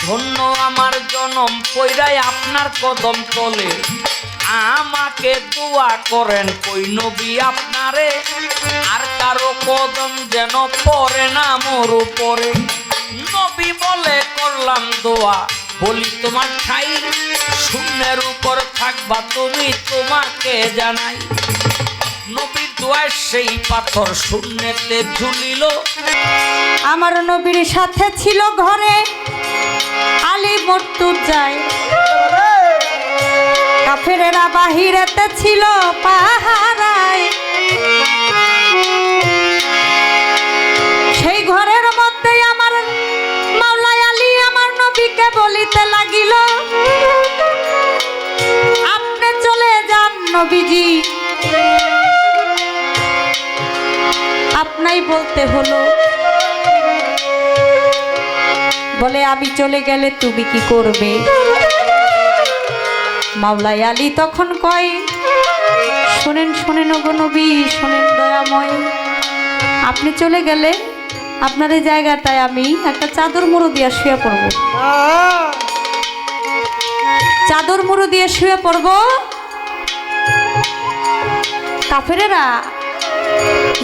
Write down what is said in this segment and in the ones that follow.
ধন্য আমার জনম পইরাই আপনার কদম তলে, আমাকে দোয়া করেন কই নবী আপনারে, আর কারো কদম যেন পড়ে না মোর উপরে। নবী বলে করলাম দোয়া, বলি তোমার ঠাই, শূন্যের উপর থাকবা তুমি তোমাকে জানাই। নবীর দোয়ায় সেই পাথর শূন্যেতে ঝুলিল। আমার নবীর সাথে ছিল ঘরে আলী মর্তুর যায়, কাফেরেরা বাহিরেতে ছিল পাহারায়। সেই ঘরের মধ্যে আমার মাওলা আলী আমার নবীকে বলিতে লাগিল, আপনি চলে যান নবীজি, আপনাই বলতে হলো। বলে আমি চলে গেলে তুমি কি করবে? মাওলা আলী তখন কয়, শোনেন শোনেন ওগো নবী, শোনেন দয়াময়, আপনি চলে গেলে আপনার এই জায়গাটায় আমি একটা চাদর মুড়ো দিয়ে শুয়ে পড়ব, চাদর মুড়ো দিয়ে শুয়ে পড়ব। কাফেরেরা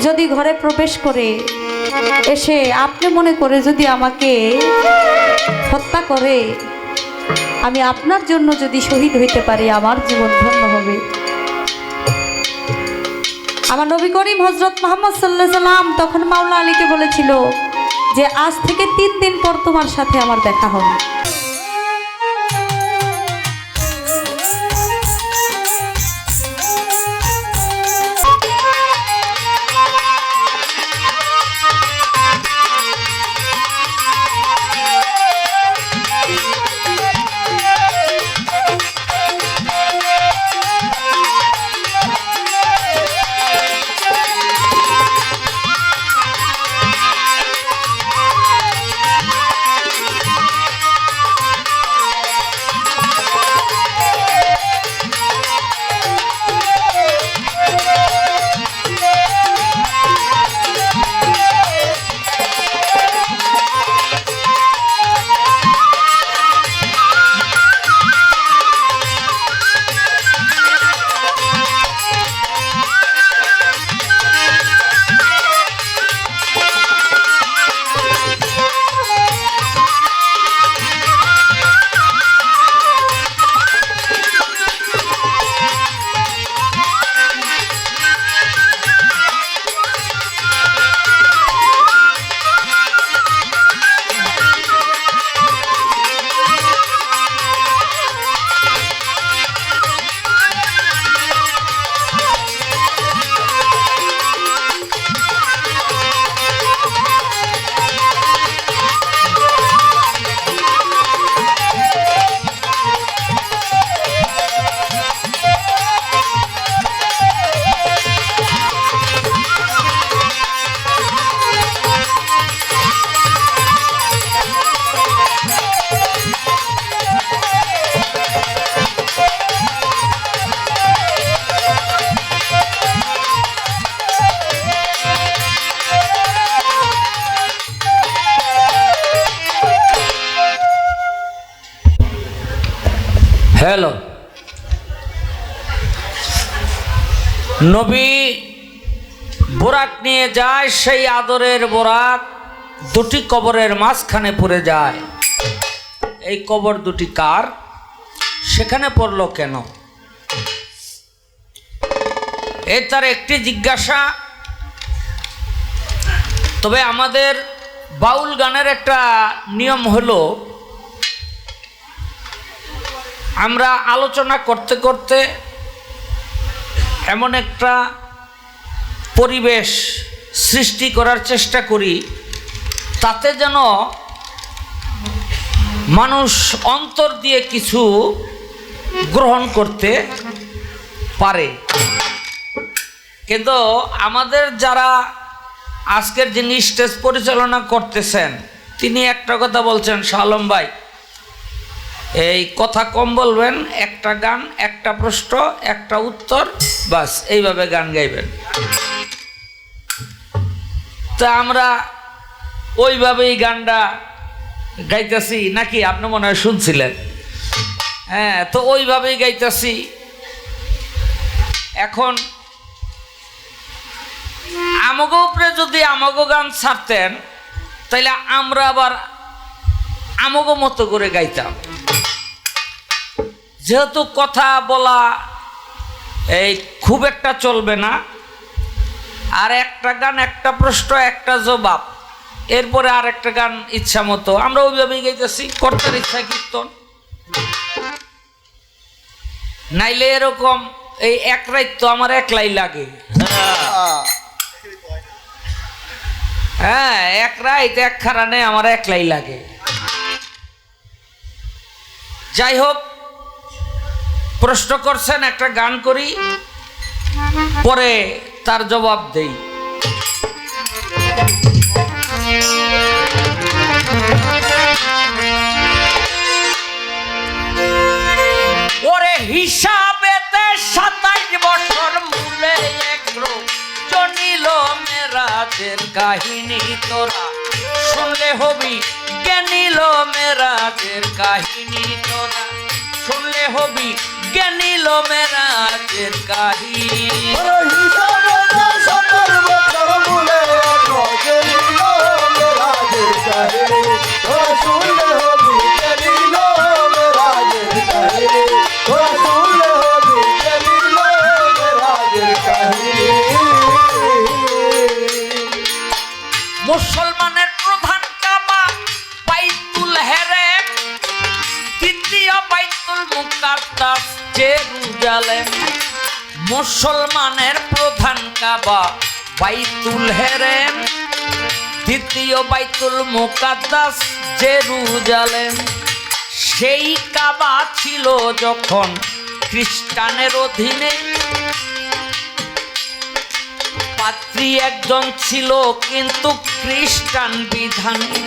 যদি ঘরে প্রবেশ করে এসে আপনি মনে করে যদি আমাকে হত্যা করে, আমি আপনার জন্য যদি শহীদ হইতে পারি আমার জীবন ধন্য হবে। আমার নবী করিম হযরত মুহাম্মদ সাল্লাল্লাহু আলাইহি সাল্লাম তখন মাওলা আলীকে বলেছিল যে আজ থেকে 3 দিন পর তোমার সাথে আমার দেখা হবে। হ্যালো, নবী বোরাক নিয়ে যায়, সেই আদরের বোরাক দুটি কবরের মাঝখানে পড়ে যায়। এই কবর দুটি কার? সেখানে পড়লো কেন? এর তার একটি জিজ্ঞাসা। তবে আমাদের বাউল গানের একটা নিয়ম হলো, আমরা আলোচনা করতে করতে এমন একটা পরিবেশ সৃষ্টি করার চেষ্টা করি তাতে যেন মানুষ অন্তর দিয়ে কিছু গ্রহণ করতে পারে। কিন্তু আমাদের যারা আজকের যিনি স্টেজ পরিচালনা করতেছেন তিনি একটা কথা বলছেন, শাহ আলম ভাই এই কথা কম বলবেন, একটা গান, একটা প্রশ্ন, একটা উত্তর, বাস এইভাবে গান গাইবেন। তা আমরা ওইভাবেই গানটা গাইতেছি নাকি? আপনি মনে হয় শুনছিলেন। হ্যাঁ, তো ওইভাবেই গাইতেছি। এখন আমাগো উপরে যদি আমাগো গান ছাড়তেন তাইলে আমরা আবার আমাগো মতো করে গাইতাম। যেহেতু কথা বলা এই খুব একটা চলবে না, আর একটা গান একটা প্রশ্ন একটা জবাব, এরপরে আর একটা গান ইচ্ছা মতো, আমরা ওইভাবেই গাইতেছি। কর্তার ইচ্ছা কীর্তন, নাইলে এরকম এই এক রাত তো আমার একলাই লাগে। হ্যাঁ, এক রাত এক খারানে আমার একলাই লাগে। যাই হোক, প্রশ্ন করছেন, একটা গান করি, পরে তার জবাব দেই। ওরে হিসাবেতে 27 বছর মূলে এক জনিল মেরাজের কাহিনী তোরা শুনলে হবি জ্ঞানীল মেরাজের কাহিনী তোরা শুনলে হবি জ্ঞানীল মেরাজের কাহিনী। মুসলমানের প্রধান কাবা বাইতুল হেরেম, দ্বিতীয় বাইতুল মুকাদ্দাস জেরুজালেম। মুসলমানের প্রধান কাবা বাইতুল হেরেম, দ্বিতীয় বাইতুল মুকাদ্দাস জেরুজালেম। সেই কাবা ছিল যখন খ্রিস্টানের অধীনে, পাত্রী একজন ছিল কিন্তু খ্রিস্টান বিধানে।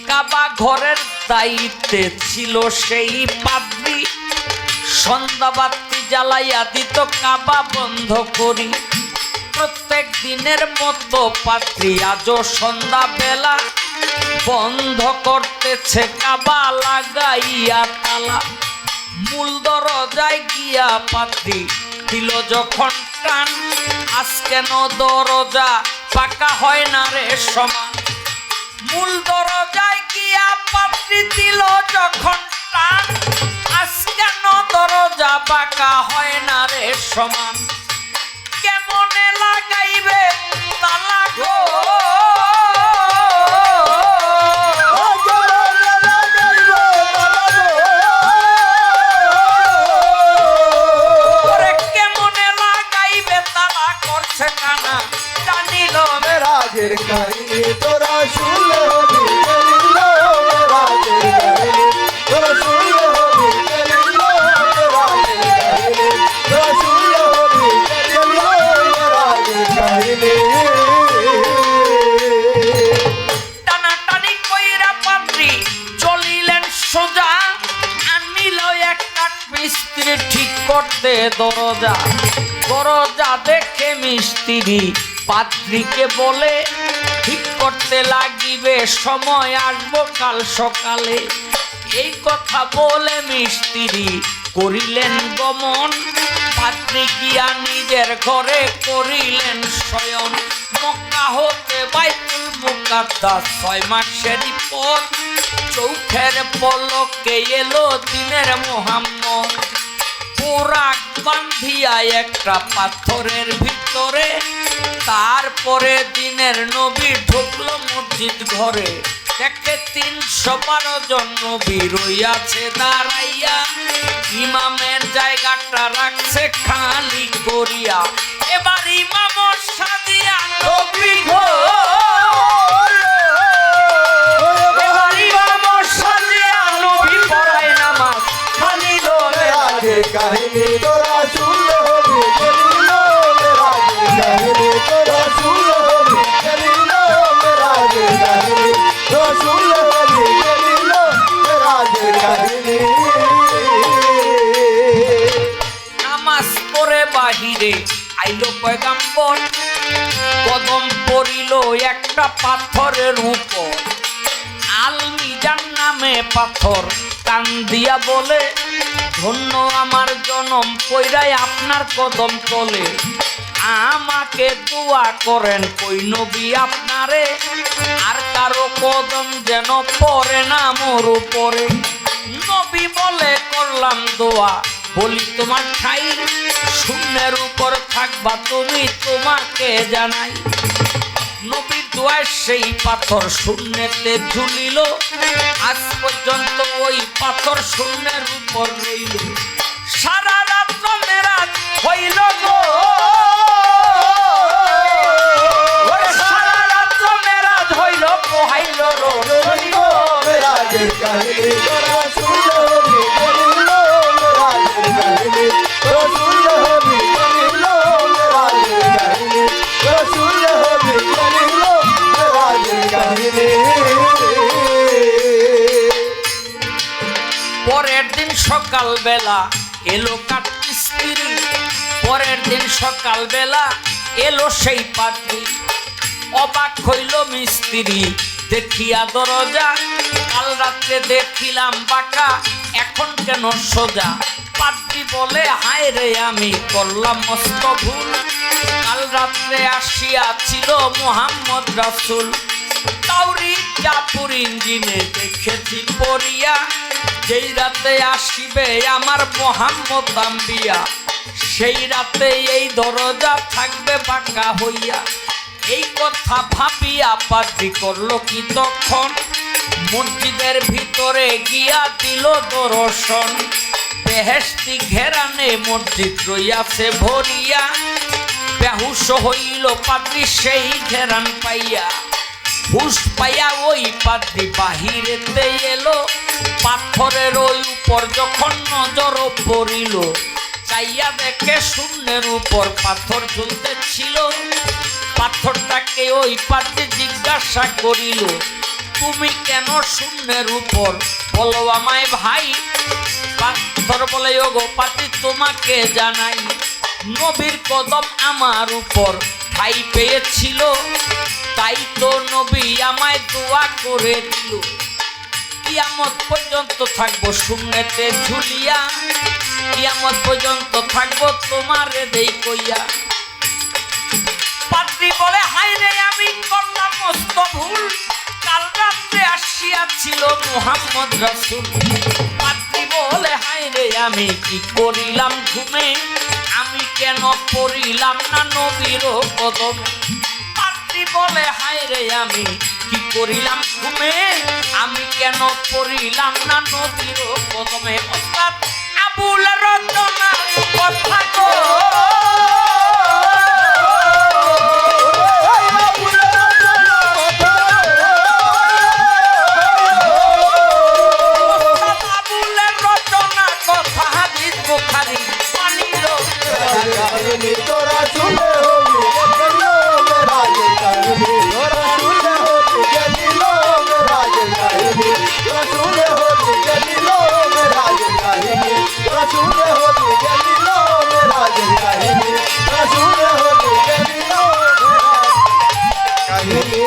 কাবা ঘরের দায়িত্বে ছিল সেই পাদ্রী, সন্ধ্যাবাতি জ্বালাইয়া দিত কাবা বন্ধ করি। প্রত্যেক দিনের মতো পাত্রী আজও সন্ধ্যা বেলা বন্ধ করতেছে কাবা লাগাইয়া তালা। মূল দরজায় গিয়া পাত্রী দিল যখন টান, আজ কেন দরজা পাকা হয় না রে সমান। মূল দরজায় গিয়া পাত্রী দিল যখন টান, আজ কেন দরজা পাকা হয় না রে সমান। কেমনে লাগাইবে তালা গো, মেরাজের কাহিনী তোরা শুনলে হবি জ্ঞানীল মেরাজের কাহিনী তোরা শুনলে হবি জ্ঞানীল মেরাজের কাহিনী তোরা শুনলে হবি জ্ঞানীল মেরাজের কাহিনী। টানাটানি কইরা পাত্রী চলিলেন সোজা, আনিল এক কাঠ মিস্ত্রি ঠিক করতে দরজা। দরজা দেখে মিস্ত্রি পাত্রীকে বলে, ঠিক করতে লাগিবে সময় আসবো কাল সকালে। এই কথা বলে মিস্ত্রি করিলেন গমন, পাত্রী গিয়া নিজের ঘরে করিলেন শয়ন। মক্কা হতে বাইতুল মুকাদ্দাস 6 মাসেরই পথ, চোখের পলকে এলো দিনের মোহাম্মদ। পোরাক বান্ধিয়া একটা পাথরের ভিতরে, তারপরে দিনের নবী ঢুকলো মসজিদ ঘরে। দেখে 312 জন নবী রইয়াছে দাঁড়াইয়া, ইমামের জায়গাটা রাখছে খালি করিয়া। এবার ইমাম সাজিয়া নবী গো, এবার ইমাম সাজিয়া নবী পড়ায় নামাজ খালি মেরাজের কাহিনী তোরা শুনলে হবি জ্ঞানীল মেরাজের কাহিনী তোরা শুনলে হবি জ্ঞানীল মেরাজের কাহিনী তোরা শুনলে হবি জ্ঞানীল মেরাজের কাহিনী। নামাজ পড়ে বাহিরে আইলো পয়গাম্বর, কদম পড়িল একটা পাথরের উপর। আলমিজা নামে পাথর কান দিয়া বলে, ধন্য আমার জনম পইরাই আপনার কদম তলে। আমাকে দোয়া করেন কই নবী আপনারে, আর কারো কদম যেন পড়ে না মোর উপরে। নবী বলে করলাম দোয়া, বলি তোমার ঠাই শূন্যের উপর থাকবা তুমি, তোমাকে জানাই। নবীর দোয়ায় সেই পাথর শূন্যেতে ঝুলিল, আজ পর্যন্ত ওই পাথর শূন্যের উপর রইল। সারা রাত্র মেরাজ হইল গো, ওরে সারা রাত্র মেরাজ হইল, পোহাইল রইল। মেরাজের কাহিনী তোরা শুনলে হবি গেলিল, মেরাজের কাহিনী তোরা শুনলে হবি গেলিল, মেরাজের কাহিনী তোরা শুনলে হবি গেলিল, মেরাজের কাহিনী। পরের দিন সকাল বেলা এলো কাঠমিস্ত্রি, পরের দিন সকাল বেলা এলো সেই পাত্রী। অবাক হইল মিস্ত্রি দেখিয়া দরজা, কাল রাত্রে দেখিলাম বাঁকা এখন কেন সোজা। পাত্রী বলে হায় রে আমি করলাম মস্ত ভুল, কাল রাত্রে আসিয়াছিল মুহাম্মদ রাসূল। তাওরি চাপুর ইঞ্জিনে দেখেছি পড়িয়া, যেই রাতে আসিবে আমার মুহাম্মদ আম্বিয়া, সেই রাতে এই দরজা থাকবে বাঁকা হইয়া। এই কথা ভাবিয়া পাত্রী করলো কি তখন, মসজিদের ভিতরে গিয়া দিল দর্শন। বেহেশতি ঘেরানে মসজিদ রইয়াছে ভরিয়া, বেহুশ হইল পাত্রী সেই ঘেরান পাইয়া। হুশ পাইয়া ওই পাত্রী বাহিরেতে এলো, পাথরের ওই উপর যখন নজর পড়িল, চাইয়া দেখে শূন্যের উপর পাথর ঝুলতেছিল। পাথরটাকে ওই পাত্রী জিজ্ঞাসা করিল, তুমি কেন শূন্যের উপর বলো আমায় ভাই। পাথর বলে ওগো পাত্রী তোমাকে জানাই, নবীর কদম আমার উপর ঠাই পেয়েছিল, তাই তো নবী আমায় দোয়া করে দিল। কিয়ামত পর্যন্ত থাকবো শূন্যতে ঝুলিয়া, কিয়ামত পর্যন্ত থাকবো তোমারে দেই কইয়া। পাত্রী বলে হায় রে আমি করলাম মস্ত ভুল, কাল রাত্রে আসিয়াছিল মুহাম্মদ রাসূল। পাত্রী বলে হায় রে আমি কি করিলাম ঘুমে, আমি কেন পড়িলাম না নবীর কদমে। পাত্রী বলে হায় রে আমি কি করিলাম ঘুমে, আমি কেন পড়িলাম না নবীর কদমে। ওস্তাদ আবুল রতনা কথা গো, কাহিনী তোরা শুনলে হবি গেলিল, মেরাজের কাহিনী তোরা শুনলে হবি গেলিল, মেরাজের কাহিনী তোরা শুনলে হবি গেলিল, মেরাজের কাহিনী তোরা শুনলে হবি গেলিল, মেরাজের কাহিনী তোরা শুনলে হবি গেলিল, কাহিনী।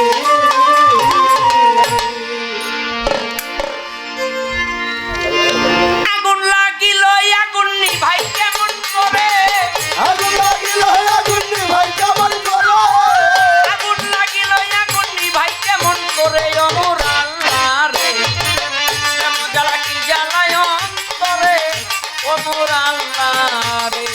আগুন লাগিল আগুন নিভাই কেমন করে, আগুন লাগিল আগুন নিভাই কেমন করে, আগুন লাগিল আগুন নিভাই কেমন করে। অনুর আল্লাহ রে কেমন জ্বালা কি জ্বালায় অন্তরে, অনুর আল্লাহ রে।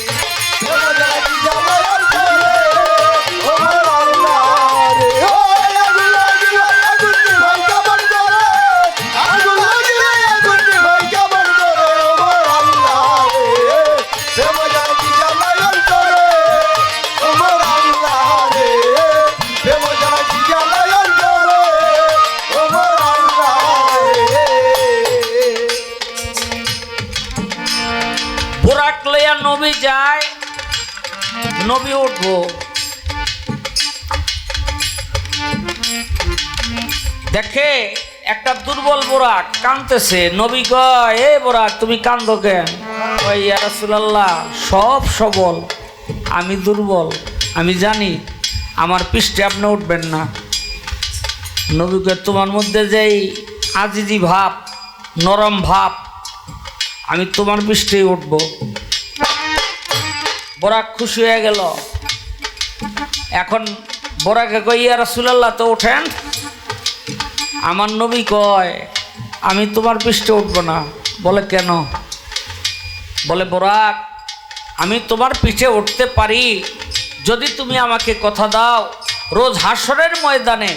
বুরাক লইয়া নবী যায়, নবী উঠবো, দেখে একটা দুর্বল বোরাক কাঁদতেছে। নবী কয় এ বোরাক তুমি কান্দো কেন? কয় ইয়া রাসূলুল্লাহ সব সবল, আমি দুর্বল, আমি জানি আমার পৃষ্ঠে আপনি উঠবেন না। নবী কয় তোমার মধ্যে যেই আজিজি ভাব নরম ভাব, আমি তোমার পৃষ্ঠেই উঠব। বোরাক খুশি হয়ে গেল। এখন বোরাকে কই, ইয়া রাসূলুল্লাহ, তো ওঠেন। আমার নবী কয়, আমি তোমার পৃষ্ঠে উঠব না। বলে কেন? বলে, বোরাক, আমি তোমার পিঠে উঠতে পারি যদি তুমি আমাকে কথা দাও, রোজ হাসরের ময়দানে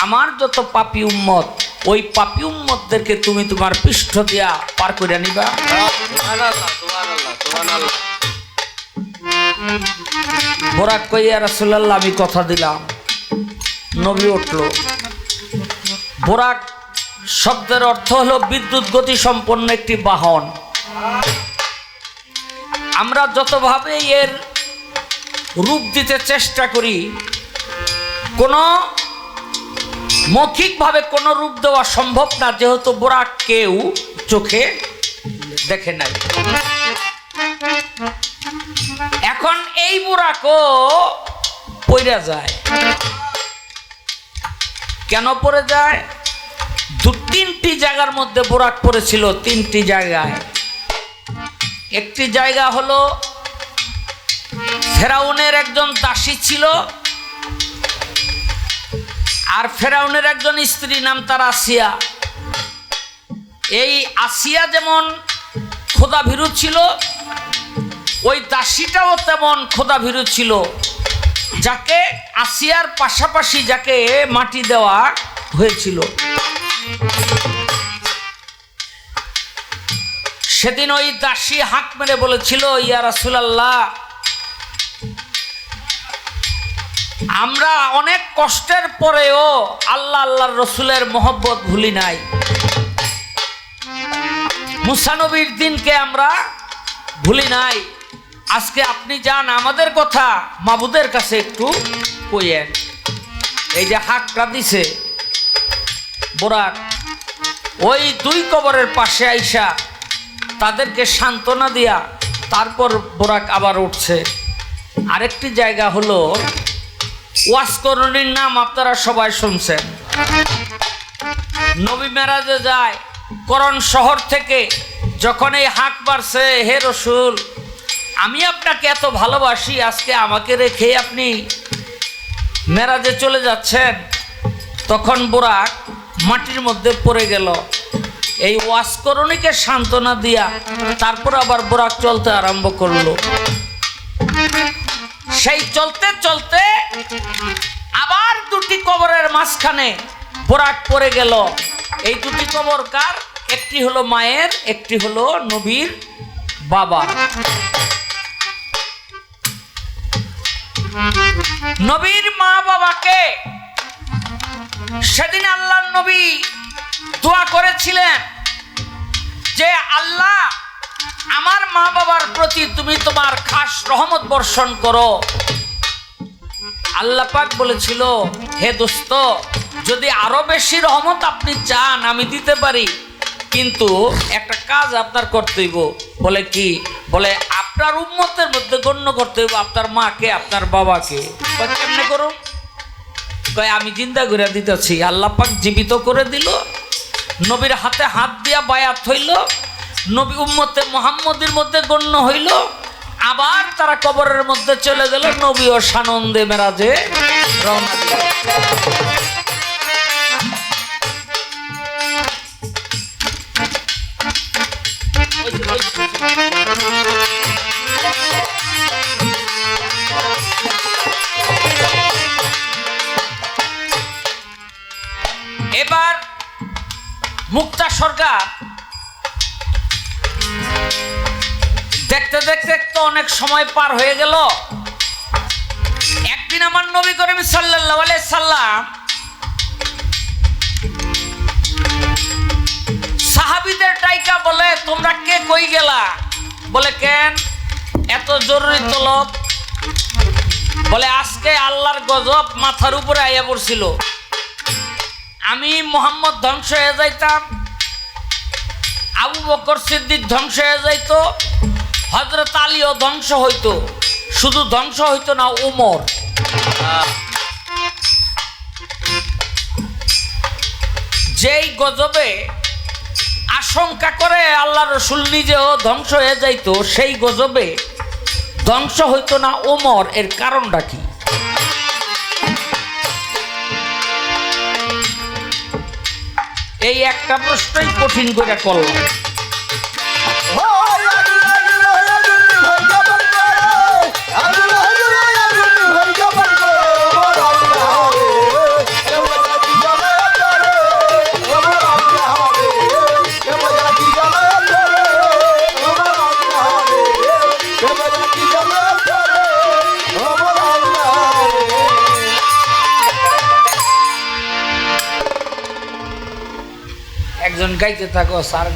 আমার যত পাপী উম্মত, ওই পাপী উম্মতদেরকে তুমি তোমার পৃষ্ঠ দিয়া পার করে নিবা। বোরাক কই, ইয়া রাসূলুল্লাহ, আমি কথা দিলাম। নবী উঠল। বোরাক শব্দের অর্থ হলো বিদ্যুৎ গতি সম্পন্ন একটি বাহন। আমরা যতভাবে এর রূপ দিতে চেষ্টা করি, কোনো মৌখিকভাবে কোনো রূপ দেওয়া সম্ভব না, যেহেতু বোরাক কেউ চোখে দেখে নাই। এখন এই বোরাকও পড়ে যায়। কেন পড়ে যায়? তিনটি জায়গার মধ্যে বোরাক পড়েছিল, তিনটি জায়গায়। একটি জায়গা হলো ফেরাউনের একজন দাসী ছিল, আর ফেরাউনের একজন স্ত্রী, নাম তার আসিয়া। এই আসিয়া যেমন খোদাভীরু ছিল, ওই দাসীটাও তেমন খোদাভীরু ছিল। যাকে আসিয়ার পাশাপাশি যাকে মাটি দেওয়া হয়েছিল। সেদিন ওই দাসী হাঁক মেরে বলেছিল, ইয়া রাসূলুল্লাহ, আমরা অনেক কষ্টের পরেও আল্লাহ আল্লাহর রসুলের মহব্বত ভুলি নাই। মুসা নবীর দিনকে আমরা ভুলি নাই। আজকে আপনি যান, আমাদের কথা মাবুদের কাছে একটু কইয়েন। এই যে হাঁকটা দিছে বোরাক, ওই দুই কবরের পাশে আইসা তাদেরকে সান্ত্বনা দিয়া তারপর বোরাক আবার উঠছে। আরেকটি জায়গা হলো ওয়াসকরণীর নাম আপনারা সবাই শুনছেন। নবী মেরাজে যায়, করণ শহর থেকে যখন এই হাঁক বাড়ছে, হে রসুল, আমি আপনাকে এত ভালোবাসি, আজকে আমাকে রেখে আপনি মেরাজে চলে যাচ্ছেন। তখন বোরাক মাটির মধ্যে পড়ে গেল। এই ওয়াসকরণীকে সান্ত্বনা দিয়া তারপর আবার বোরাক চলতে আরম্ভ করলো। সেই চলতে চলতে আবার দুটি কবরের মাঝখানে বোরাক পড়ে গেল। এই দুটি কবর কার? একটি হলো মায়ের, একটি হলো নবীর বাবা। নবীর মা বাবাকে সেদিন আল্লাহর নবী দোয়া করেছিলেন যে, আল্লাহ, আমার মা বাবার প্রতি তুমি তোমার খাস রহমত বর্ষণ করো। আল্লাহ পাক বলেছিল, হে দোস্ত, যদি আরো বেশি রহমত আপনি চান আমি দিতে পারি, কিন্তু একটা কাজ আপনার করতে হইব। বলে কি? বলে আপনার উম্মতের মধ্যে গণ্য করতে হইব আপনার মাকে, আপনার বাবাকে। কেমনে করুন? কয়, আমি জিন্দা করে দিতেছি। আল্লাহ পাক জীবিত করে দিল। নবীর হাতে হাত দিয়া বায়াত হইল, নবী উম্মতে মুহাম্মদের মধ্যে গণ্য হইল। আবার তারা কবরের মধ্যে চলে গেল। নবী ও সানন্দে মেরাজে রওনা দিল। এবার মুক্তা সরকার দেখতে দেখতে তো অনেক সময় পার হয়ে গেল। একদিন আমার নবী করিম সাল্লাল্লাহু আলাইহি সাল্লাম সাহাবীদের ডাইকা বলে, তোমরা কে কই গেলা? বলে, কেন এত জরুরি তলব? বলে, আজকে আল্লাহর গজব মাথার উপরে আইয়া পড়ছিল। আমি মুহাম্মদ ধ্বংস হয়ে যাইতাম, আবু বকর সিদ্দিক ধ্বংস হয়ে যাইত, হযরত আলীও ধ্বংস হইতো। শুধু ধ্বংস হইতো না, উমর। যেই গজবে আশঙ্কা করে আল্লাহ রসুল নিজেও ধ্বংস হয়ে যাইতো, সেই গজবে ধ্বংস হইতো না ওমর, এর কারণটা কি? এই একটা প্রশ্নই কঠিন করে করলাম। একজন গাইতে থাকো স্যার।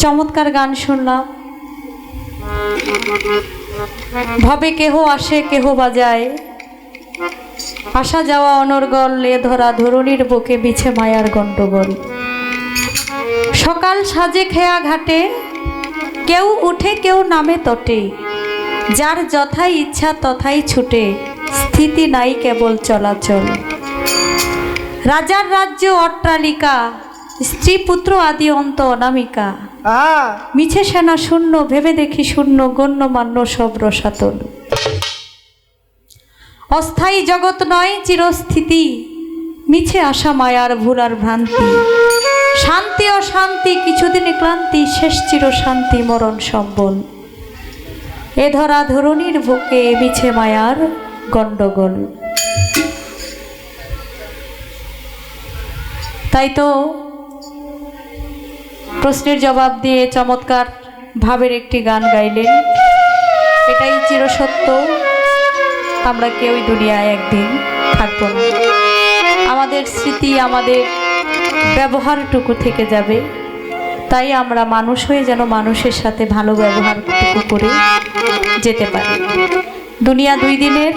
চমৎকার গান শুনলাম। ভবে কেহ আসে কেহ বাজায়, আসা যাওয়া অনর্গল, এ ধরা ধরণীর বুকে বিছে মায়ার গন্ডগোল। সকাল সাজে খেয়া ঘাটে, কেউ উঠে কেউ নামে তটে, যার যথাই ইচ্ছা তথাই ছুটে, স্থিতি নাই কেবল চলাচল। রাজার রাজ্য অট্টালিকা, স্ত্রী পুত্র আদি অন্ত অনামিকা, মিছে সেনা শূন্য, ভেবে দেখি শূন্য, গণ্যমান্য সব রসাতল। অস্থায়ী জগৎ নয় চিরস্থিতি, মিছে আশা মায়ার ভুলার ভ্রান্তি। শান্তি ও শান্তি কিছুদিন ক্লান্তি, শেষ চির শান্তি মরণ সম্বল। এ ধরা ধরণীর বুকে মিছে মায়ার গন্ডগোল। তাই তো প্রশ্নের জবাব দিয়ে চমৎকার ভাবের একটি গান গাইলেন। এটাই চিরসত্য, আমরা কেউই দুনিয়ায় একদিন থাকবো না। আমাদের স্মৃতি, আমাদের ব্যবহারটুকু থেকে যাবে। তাই আমরা মানুষ হয়ে যেন মানুষের সাথে ভালো ব্যবহার করে যেতে পারি। দুনিয়া দুই দিনের,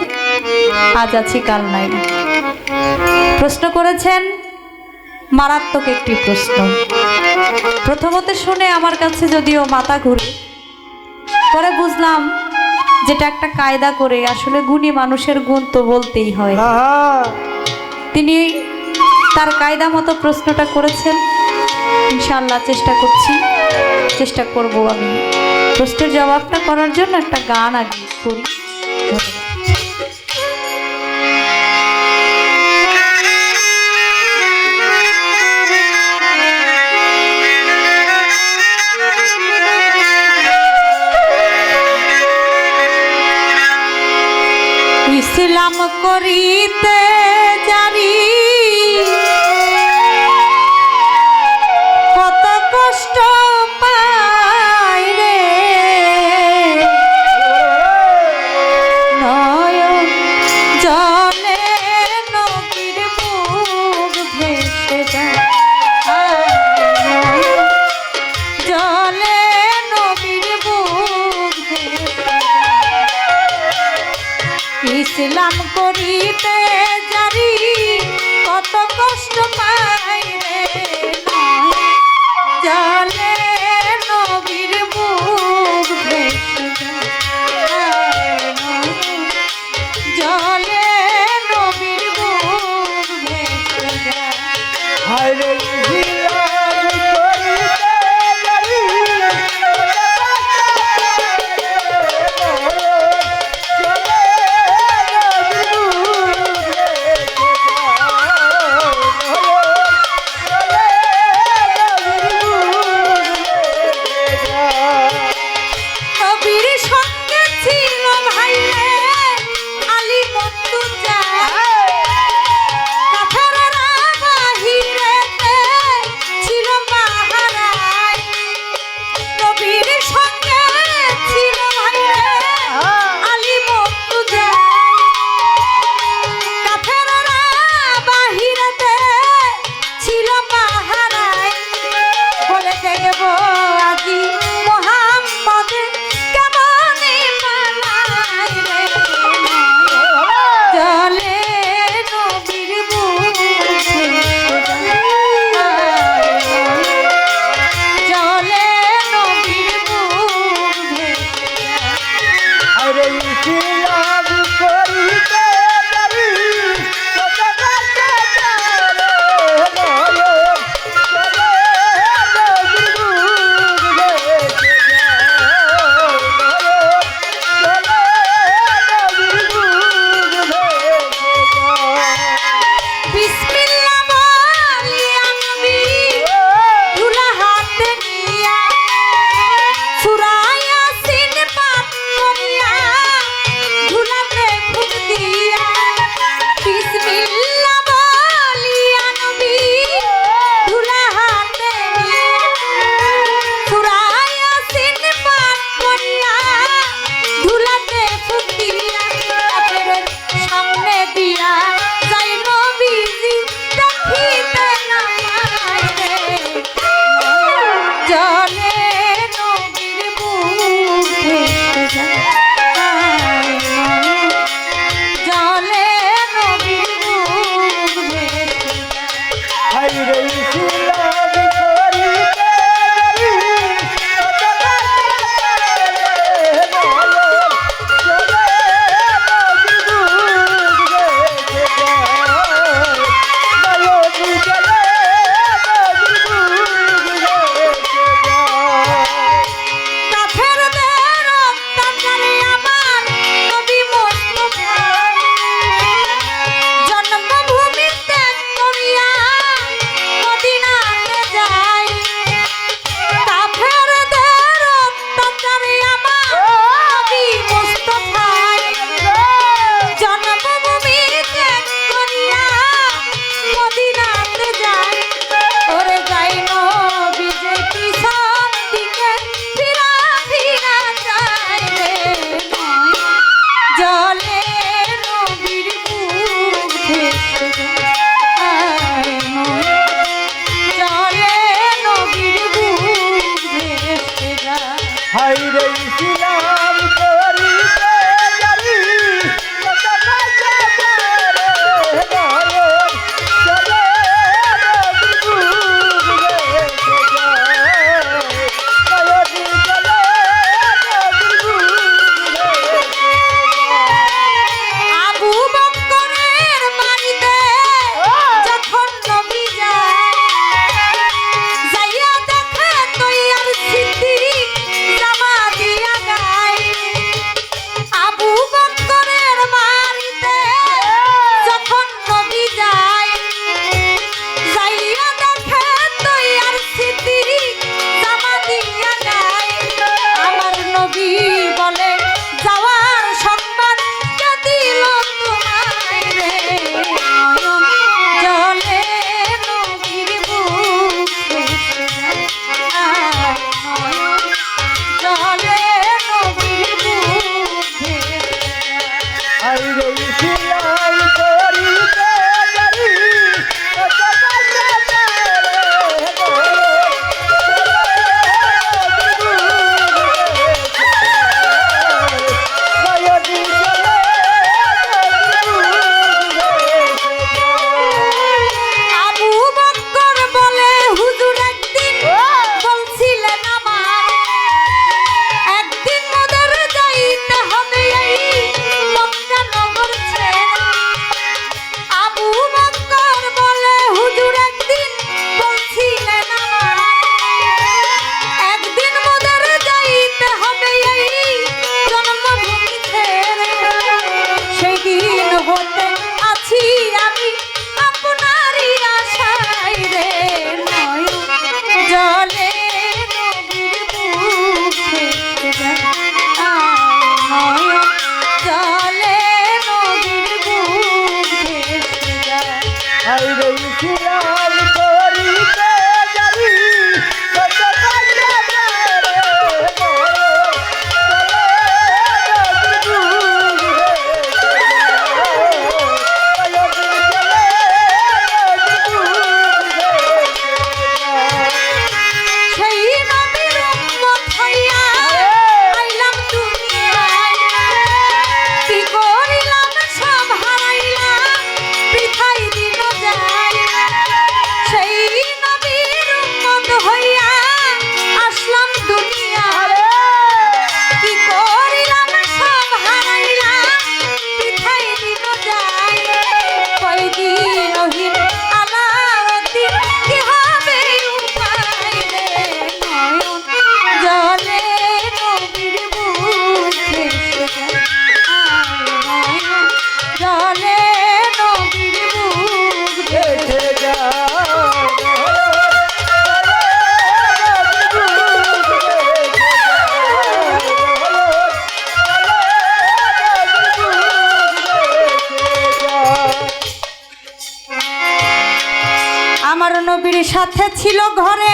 আজ আছি কাল নাই। প্রশ্ন করেছেন মারাত্মক একটি প্রশ্ন। প্রথমত শুনে আমার কাছে যদিও মাথা ঘুরে, পরে বুঝলাম যেটা একটা কায়দা করে, আসলে গুণী মানুষের গুণ তো বলতেই হয়। তিনি তার কায়দা মতো প্রশ্নটা করেছেন। ইনশাআল্লাহ চেষ্টা করব আমি প্রশ্নের জবাবটা করার জন্য। একটা গান আগে করি। ইসলাম করিতে জারি কত কষ্ট পায় রে, নয়ন জলে নদীর বুক ভেসে যায়, জলে নদীর বুক ভেসে যায়। ইসলাম করিতে জারি কত কষ্ট পাই রে, জলে নবীর বুক ভেসে যায়, জলে নবীর বুক ভেসে যায়। হায়রে ইসলাম করিতে জারি নবীর সঙ্গে ছিল ভাই রে আলী বন্ধুজা, কাফেররা বাহিরেতে ছিল পাহারায়। নবীর সঙ্গে ছিল ভাই রে আলী বন্ধুজা, কাফেররা বাহিরেতে ছিল পাহারায়। বলে দেখব আজি মোহাম্মদে কেমনে পালায় রে, জলে নবীর বুক ভেসে যায়, জলে নবীর বুক ভেসে যায়। হায়রে ইসলাম করিতে জারি কত কষ্ট পায় রে, নয়ন জলে নদীর বুক ভেসে যায়, নয়ন জলে নদীর বুক ভেসে যায়। বিসমিল্লাহ বলি আমি তুলা হাতে নিয়া, সূরা ইয়াসিন পাঠ করিয়া আইরে ইসলাম করিতে জানি কত কষ্ট আবু বকর বলে হুজুর একদিন বলছিলেন আমার একদিন মোদের যাইতে হবে এই মক্কা নগর ছেড়ে। আবু বকর বলে হুজুর একদিন বলছিলেন আমার একদিন মোদের যাইতে হবে এই জন্মভূমি ছেড়ে। সেই দিন হতে আছি আমি আপনারই আশায় রে নয়ন জলে নদীর বুক ভেসে যায়। নয়ন জলে নদীর বুক ভেসে যায়। আইরে ইসলাম করিতে জানি কত কষ্ট সেই নবীর উম্মত হইয়া আইলাম দুনিয়ায়। কি করিলাম সব হারাইলাম বৃথাই দিন যায়। সেই নবীর উম্মত হইয়া আসলাম দুনিয়ায়। কি করিলাম সব হারাইলাম বৃথাই দিন যায়। কয়দিনহীন আলাউদ্দিন কি হবে উপায় রে নয়ন জলে নবীর বুক ভেসে যায়। নয়ন জলে নবীর বুক ভেসে আমার নবীর সাথে ছিল ঘরে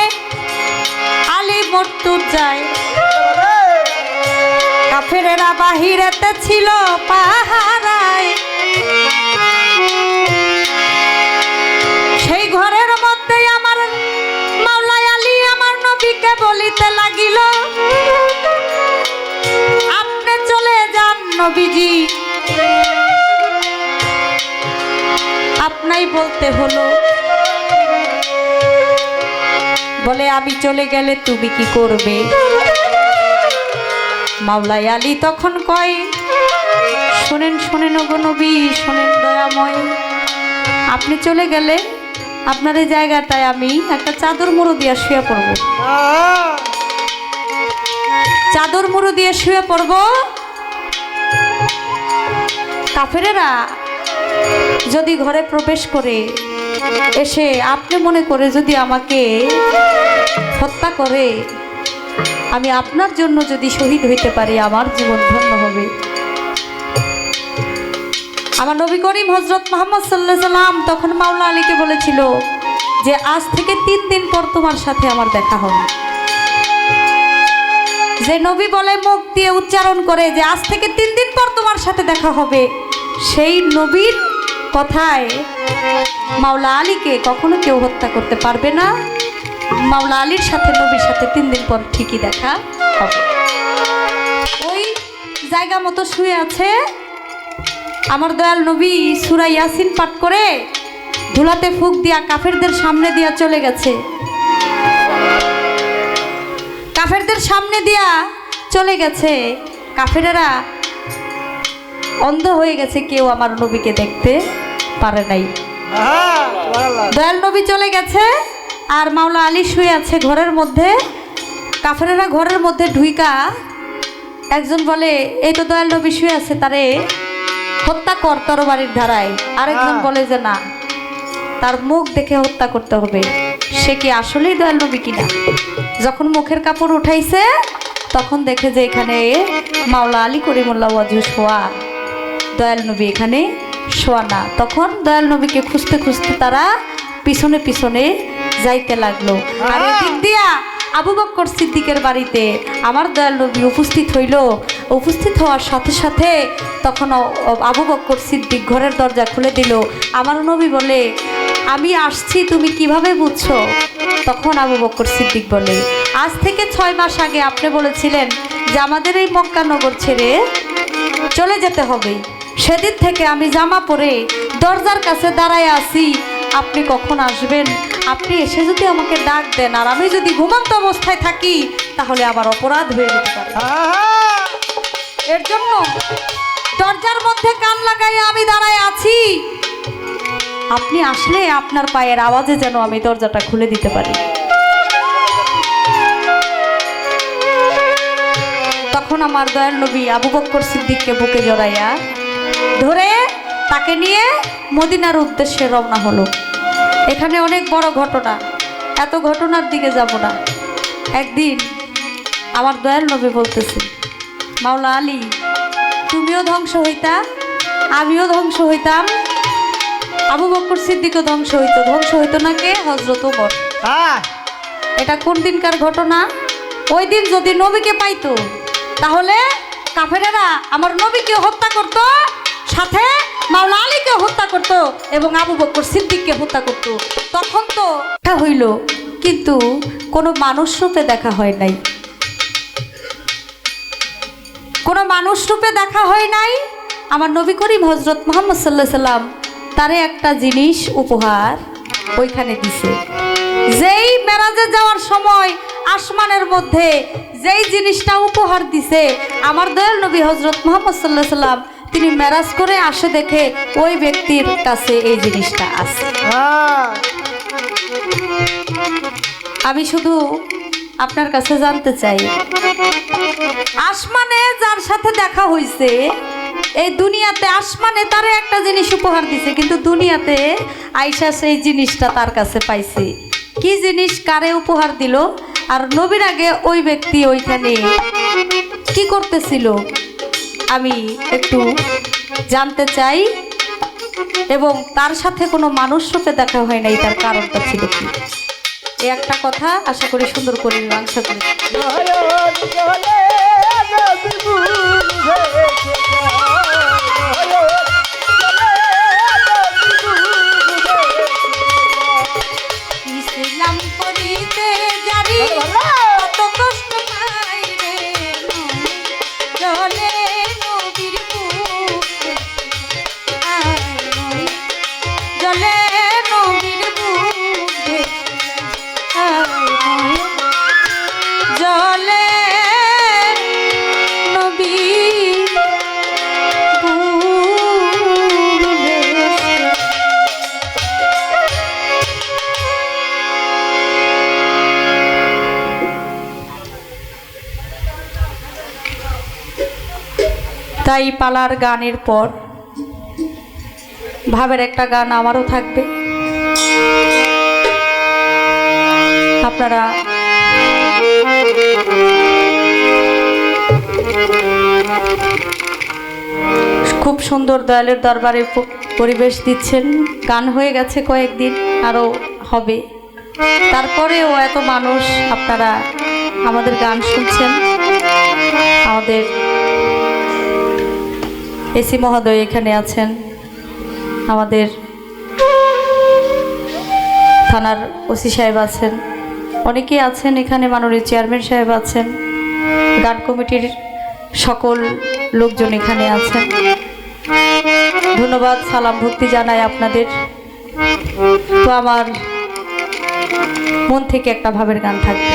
আলী মর্তুজায়। কাফেরেরা বাহিরেতে ছিল পাহারায়। সেই ঘরের মধ্যে আমার মাওলাই আলী আমার নবীকে বলিতে লাগিল আপনি চলে যান নবীজি। আপনাই বলতে হলো বলে আমি চলে গেলে তুমি কি করবে? মাওলাই আলী তখন কয় শোনেন শোনেন ওগো নবী শোনেন দয়াময়, আপনি চলে গেলে আপনার এই জায়গাটায় আমি একটা চাদর মুড়ো দিয়ে শুয়ে পড়ব। চাদর মুড়ো দিয়ে শুয়ে পড়ব। কাফেরেরা যদি ঘরে প্রবেশ করে এসে আপনি মনে করে যদি আমাকে হত্যা করে আমি আপনার জন্য যদি শহীদ হইতে পারি আমার জীবন ধন্য হবে। আমার নবী করিম হযরত মুহাম্মদ সাল্লাল্লাহু আলাইহি সাল্লাম তখন মাওলা আলীকে বলেছিল যে আজ থেকে 3 দিন পর তোমার সাথে আমার দেখা হবে। যে নবী বলে মুখ দিয়ে উচ্চারণ করে যে আজ থেকে 3 দিন পর তোমার সাথে দেখা হবে, সেই নবীর কথায় মাওলা আলীকে কখনো কেউ হত্যা করতে পারবে না। মাওলা আলীর সাথে নবীর সাথে 3 দিন পর ঠিকই দেখা হবে। ওই জায়গা মতো শুয়ে আছে আমার দয়াল নবী সূরা ইয়াসিন পাঠ করে ধুলাতে ফুঁক দিয়া কাফেরদের সামনে দিয়া চলে গেছে। কাফেরদের সামনে দিয়া চলে গেছে। কাফেরেরা অন্ধ হয়ে গেছে, কেউ আমার নবীকে দেখতে পারে নাই। দয়াল নবী চলে গেছে আর মাওলা আলী শুয়ে আছে ঘরের মধ্যে। কাফেরেরা ঘরের মধ্যে ঢুইকা একজন বলে এই তো দয়াল নবী শুয়ে আছে, তারে হত্যা কর তরবারির ধারায়। আরেকজন বলে যে না, তার মুখ দেখে হত্যা করতে হবে, সে কি আসলেই দয়াল নবী কিনা। যখন মুখের কাপড় উঠাইছে তখন দেখে যে এখানে মাওলা আলী করিমুল্লাহ ওয়াজহু শোয়া, দয়াল নবী এখানে শোয়া না। তখন দয়াল নবীকে খুঁজতে খুঁজতে তারা পিছনে পিছনে যাইতে লাগলো। আর এদিক দিয়া আবু বকর সিদ্দিকের বাড়িতে আমার দয়াল নবী উপস্থিত হইল। উপস্থিত হওয়ার সাথে সাথে তখন আবু বকর সিদ্দিক ঘরের দরজা খুলে দিল। আমার নবী বলে, আমি আসছি তুমি কিভাবে বুঝছো? তখন আবু বকর সিদ্দিক বলে, আজ থেকে 6 মাস আগে আপনি বলেছিলেন যে আমাদের এই মক্কা নগর ছেড়ে চলে যেতে হবে। সেদিন থেকে আমি জামা পরে দরজার কাছে দাঁড়ায় আছি, আপনি কখন আসবেন? আপনি এসে যদি আমাকে ডাক দেন আর আমি যদি ঘুমন্ত অবস্থায় থাকি তাহলে আবার অপরাধ হয়ে যেতে পারে। এর জন্য দরজার মধ্যে কান লাগাইয়া আমি দাঁড়ায় আছি, আপনি আসলে আপনার পায়ের আওয়াজে যেন আমি দরজাটা খুলে দিতে পারি। তখন আমার দয়াল নবী আবু বকর সিদ্দিককে বুকে জড়াইয়া ধরে তাকে নিয়ে মদিনার উদ্দেশ্যে রওনা হলো। এখানে অনেক বড় ঘটনা, এত ঘটনার দিকে যাব না। একদিন আমার দয়াল নবী বলতেছে, মাওলা আলী, তুমিও ধ্বংস হইতা, আমিও ধ্বংস হইতাম, আবু বকর সিদ্দিকও ধ্বংস হইতো না কে? হযরত ওমর। এটা কোন দিনকার ঘটনা? ওই দিন যদি নবীকে পাইতো তাহলে কাফেরেরা আমার নবীকে হত্যা করত, সাথে মাওলা আলীকে হত্যা করত এবং আবু বকর সিদ্দিককে হত্যা করত। তখন তো এটা হইল, কিন্তু কোনো মানুষ রূপে দেখা হয় নাই, কোনো মানুষ রূপে দেখা হয় নাই। আমার নবী করিম হযরত মুহাম্মদ সাল্লাল্লাহু আলাইহি সাল্লাম তারে একটা জিনিস উপহার ওইখানে দিছে। যেই মেরাজে যাওয়ার সময় আসমানের মধ্যে যেই জিনিসটা উপহার দিছে, আমার দয়াল নবী হযরত মুহাম্মদ সাল্লাল্লাহু আলাইহি সাল্লাম তিনি মেরাজ করে আসে দেখে ওই ব্যক্তির কাছে এই জিনিসটা আছে। আমি শুধু আপনার কাছে জানতে চাই, আসমানে যার সাথে দেখা হইছে, এই দুনিয়াতে আসমানে তারে একটা জিনিস উপহার দিছে, কিন্তু দুনিয়াতে আয়েশা সেই জিনিসটা তার কাছে পাইছে। কি জিনিস, কারে উপহার দিল, আর নবীর আগে ওই ব্যক্তি ওইখানে কি করতেছিল, আমি একটু জানতে চাই। এবং তার সাথে কোনো মানুষ রূপে দেখা হয় নাই, তার কারণটা ছিল কি? এই একটা কথা আশা করি সুন্দর করে মীমাংসা করে। ইসলাম করিতে জারি কত কষ্ট পাই রে, চলে নবীর বুকে, চলে নবীর বুকে, জলে নবীর বুকে। তাই পালার গানের পর ভাবের একটা গান আমারও থাকবে, আপনারা খুব সুন্দর দয়ালের দরবারে পরিবেশ দিচ্ছেন। গান হয়ে গেছে কয়েকদিন, আরও হবে। তারপরেও এত মানুষ আপনারা আমাদের গান শুনছেন। আমাদের এসি মহোদয় এখানে আছেন, আমাদের থানার ওসি সাহেব আছেন, অনেকেই আছেন এখানে, মাননীয় চেয়ারম্যান সাহেব আছেন, গান কমিটির সকল লোকজন এখানে আছেন। ধন্যবাদ, সালাম ভক্তি জানাই আপনাদের। তো আমার মন থেকে একটা ভাবের গান থাকবে।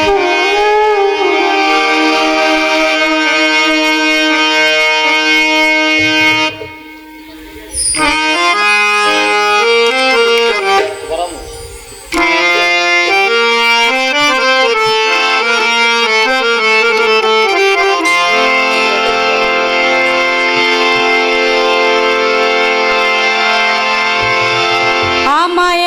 আমায়